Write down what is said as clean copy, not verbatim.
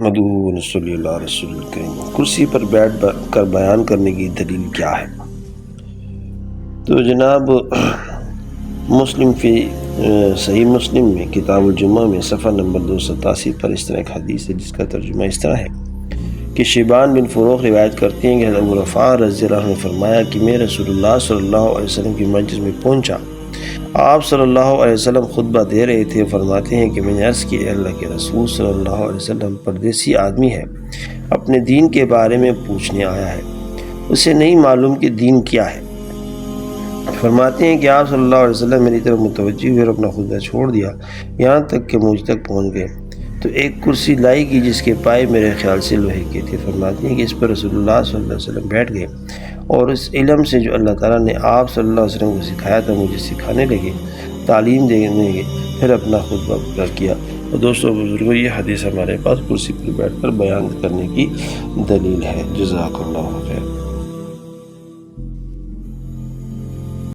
احمدہ و نصلی اللہ رسول الکریم۔ کرسی پر بیٹھ کر بیان کرنے کی دلیل کیا ہے؟ تو جناب مسلم فی صحیح مسلم میں کتاب الجمعہ میں صفحہ نمبر 287 پر اس طرح ایک حدیث ہے جس کا ترجمہ اس طرح ہے کہ شیبان بن فروخ روایت کرتے ہیں کہ حضرت ابو رفاع رضی اللہ عنہ نے فرمایا کہ میں رسول اللہ صلی اللہ علیہ وسلم کی مجلس میں پہنچا۔ آپ صلی اللہ علیہ وسلم خطبہ دے رہے تھے۔ فرماتے ہیں کہ میں نے عرض کی اے اللہ کے رسول صلی اللہ علیہ وسلم پردیسی آدمی ہے، اپنے دین کے بارے میں پوچھنے آیا ہے، اسے نہیں معلوم کہ دین کیا ہے۔ فرماتے ہیں کہ آپ صلی اللہ علیہ وسلم میری طرف متوجہ ہوئے اور اپنا خطبہ چھوڑ دیا یہاں تک کہ مجھ تک پہنچ گئے تو ایک کرسی لائی گئی جس کے پائے میرے خیال سے لوہے کے تھے۔ فرماتے ہیں کہ اس پر رسول اللہ صلی اللہ علیہ وسلم بیٹھ گئے اور اس علم سے جو اللہ تعالیٰ نے آپ صلی اللہ علیہ وسلم کو سکھایا تھا مجھے سکھانے لگے، تعلیم دینے لگے، پھر اپنا خطبہ پورا کیا۔ اور دوستو بزرگوں، یہ حدیث ہمارے پاس کرسی پر بیٹھ کر بیان کرنے کی دلیل ہے۔ جزاک اللہ خیر۔